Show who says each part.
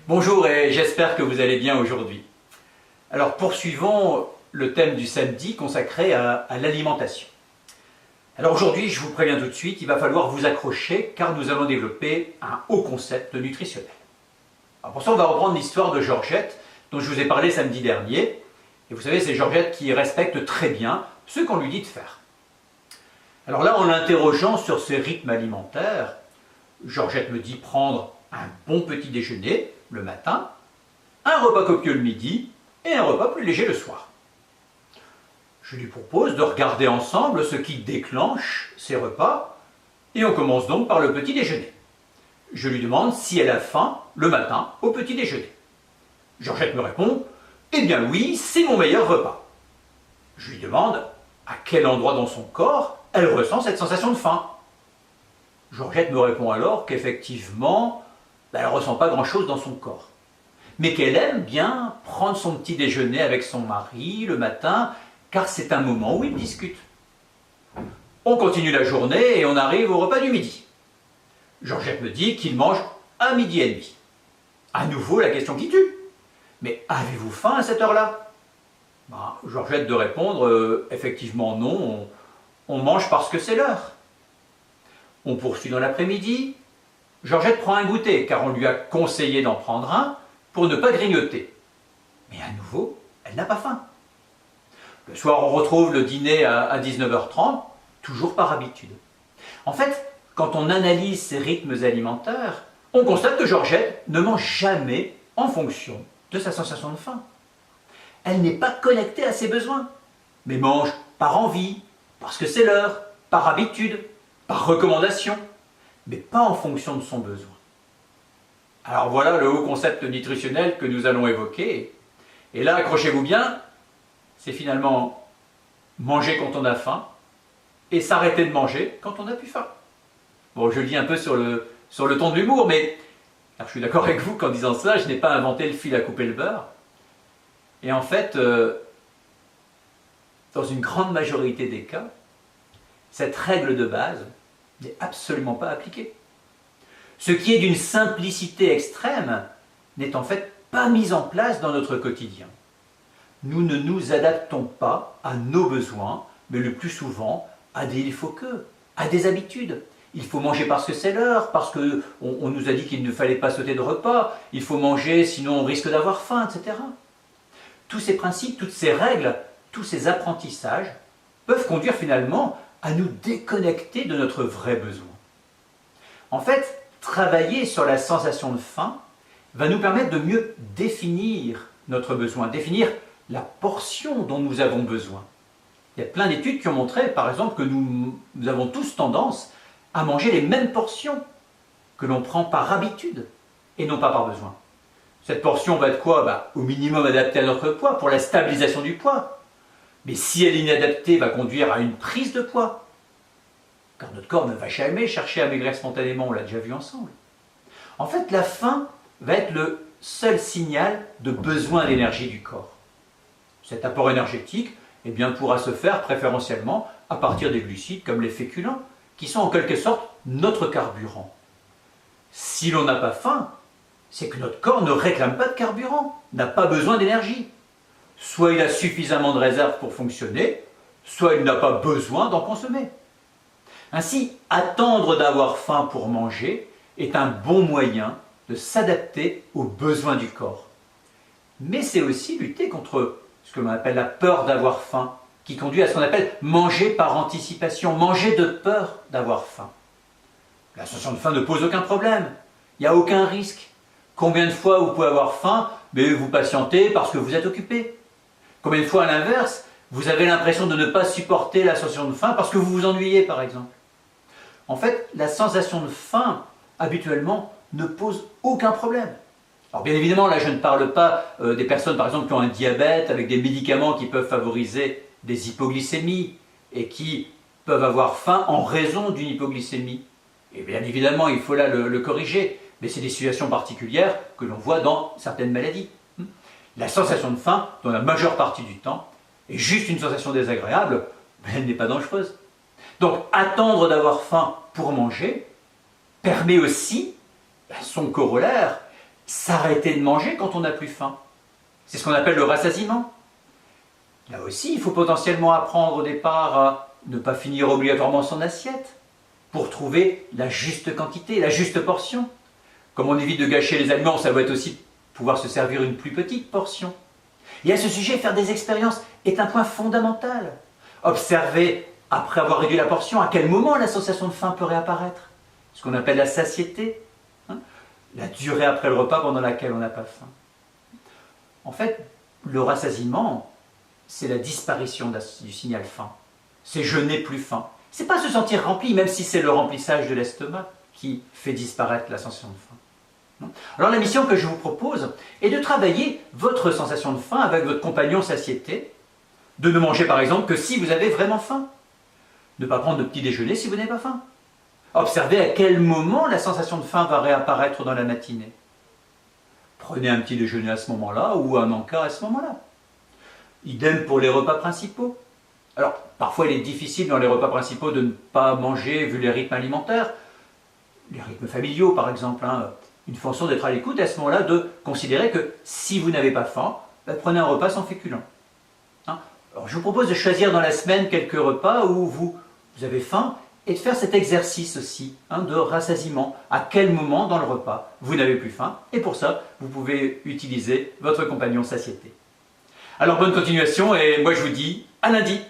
Speaker 1: Bonjour et j'espère que vous allez bien aujourd'hui. Alors poursuivons le thème du samedi consacré à l'alimentation. Alors aujourd'hui, je vous préviens tout de suite, il va falloir vous accrocher car nous allons développer un haut concept nutritionnel. Alors pour ça, on va reprendre l'histoire de Georgette dont je vous ai parlé samedi dernier. Et vous savez, c'est Georgette qui respecte très bien ce qu'on lui dit de faire. Alors là, en l'interrogeant sur ses rythmes alimentaires, Georgette me dit prendre un bon petit déjeuner le matin, un repas copieux le midi et un repas plus léger le soir. Je lui propose de regarder ensemble ce qui déclenche ces repas et on commence donc par le petit déjeuner. Je lui demande si elle a faim le matin au petit déjeuner. Georgette me répond « Eh bien oui, c'est mon meilleur repas ». Je lui demande à quel endroit dans son corps elle ressent cette sensation de faim. Georgette me répond alors qu'effectivement, elle ne ressent pas grand-chose dans son corps, mais qu'elle aime bien prendre son petit déjeuner avec son mari le matin, car c'est un moment où ils discutent. On continue la journée et on arrive au repas du midi. Georgette me dit qu'il mange à midi et demi. À nouveau, la question qui tue. Mais avez-vous faim à cette heure-là? Georgette de répondre, effectivement non, on mange parce que c'est l'heure. On poursuit dans l'après-midi. Georgette prend un goûter, car on lui a conseillé d'en prendre un pour ne pas grignoter. Mais à nouveau, elle n'a pas faim. Le soir, on retrouve le dîner à 19h30, toujours par habitude. En fait, quand on analyse ses rythmes alimentaires, on constate que Georgette ne mange jamais en fonction de sa sensation de faim. Elle n'est pas connectée à ses besoins, mais mange par envie, parce que c'est l'heure, par habitude, par recommandation, mais pas en fonction de son besoin. Alors voilà le haut concept nutritionnel que nous allons évoquer. Et là, accrochez-vous bien, c'est finalement manger quand on a faim et s'arrêter de manger quand on n'a plus faim. Bon, je le dis un peu sur le ton de l'humour, mais alors je suis d'accord avec vous qu'en disant cela, je n'ai pas inventé le fil à couper le beurre. Et en fait, dans une grande majorité des cas, cette règle de base n'est absolument pas appliquée. Ce qui est d'une simplicité extrême n'est en fait pas mis en place dans notre quotidien. Nous ne nous adaptons pas à nos besoins, mais le plus souvent à des il faut que, à des habitudes. Il faut manger parce que c'est l'heure, parce qu'on nous a dit qu'il ne fallait pas sauter de repas, il faut manger sinon on risque d'avoir faim, etc. Tous ces principes, toutes ces règles, tous ces apprentissages peuvent conduire finalement à nous déconnecter de notre vrai besoin. En fait, travailler sur la sensation de faim va nous permettre de mieux définir notre besoin, définir la portion dont nous avons besoin. Il y a plein d'études qui ont montré, par exemple, que nous avons tous tendance à manger les mêmes portions que l'on prend par habitude et non pas par besoin. Cette portion va être quoi? Au minimum adaptée à notre poids, pour la stabilisation du poids. Mais si elle est inadaptée, va conduire à une prise de poids. Car notre corps ne va jamais chercher à maigrir spontanément, on l'a déjà vu ensemble. En fait, la faim va être le seul signal de besoin d'énergie du corps. Cet apport énergétique pourra se faire préférentiellement à partir des glucides comme les féculents, qui sont en quelque sorte notre carburant. Si l'on n'a pas faim, c'est que notre corps ne réclame pas de carburant, n'a pas besoin d'énergie. Soit il a suffisamment de réserves pour fonctionner, soit il n'a pas besoin d'en consommer. Ainsi, attendre d'avoir faim pour manger est un bon moyen de s'adapter aux besoins du corps. Mais c'est aussi lutter contre ce que l'on appelle la peur d'avoir faim, qui conduit à ce qu'on appelle manger par anticipation, manger de peur d'avoir faim. La sensation de faim ne pose aucun problème, il n'y a aucun risque. Combien de fois vous pouvez avoir faim, mais vous patientez parce que vous êtes occupé? Combien de fois, à l'inverse, vous avez l'impression de ne pas supporter la sensation de faim parce que vous vous ennuyez, par exemple? En fait, la sensation de faim, habituellement, ne pose aucun problème. Alors bien évidemment, là je ne parle pas des personnes, par exemple, qui ont un diabète avec des médicaments qui peuvent favoriser des hypoglycémies et qui peuvent avoir faim en raison d'une hypoglycémie. Et bien évidemment, il faut là le corriger, mais c'est des situations particulières que l'on voit dans certaines maladies. La sensation de faim, dans la majeure partie du temps, est juste une sensation désagréable, mais elle n'est pas dangereuse. Donc attendre d'avoir faim pour manger permet aussi, son corollaire, s'arrêter de manger quand on n'a plus faim. C'est ce qu'on appelle le rassasiement. Là aussi, il faut potentiellement apprendre au départ à ne pas finir obligatoirement son assiette pour trouver la juste quantité, la juste portion. Comme on évite de gâcher les aliments, ça doit être aussi pouvoir se servir une plus petite portion. Et à ce sujet, faire des expériences est un point fondamental. Observer, après avoir réduit la portion, à quel moment la sensation de faim peut réapparaître. Ce qu'on appelle la satiété. La durée après le repas pendant laquelle on n'a pas faim. En fait, le rassasiement, c'est la disparition du signal faim. C'est je n'ai plus faim. C'est pas se sentir rempli, même si c'est le remplissage de l'estomac qui fait disparaître la sensation de faim. Alors la mission que je vous propose est de travailler votre sensation de faim avec votre compagnon satiété, de ne manger par exemple que si vous avez vraiment faim, de ne pas prendre de petit déjeuner si vous n'avez pas faim. Observez à quel moment la sensation de faim va réapparaître dans la matinée. Prenez un petit déjeuner à ce moment-là ou un encas à ce moment-là. Idem pour les repas principaux. Alors, parfois il est difficile dans les repas principaux de ne pas manger vu les rythmes alimentaires, les rythmes familiaux par exemple. Une façon d'être à l'écoute à ce moment-là, de considérer que si vous n'avez pas faim, prenez un repas sans féculents. Alors, je vous propose de choisir dans la semaine quelques repas où vous avez faim et de faire cet exercice aussi de rassasiement. À quel moment dans le repas vous n'avez plus faim? Et pour ça, vous pouvez utiliser votre compagnon satiété. Alors bonne continuation et moi je vous dis à lundi.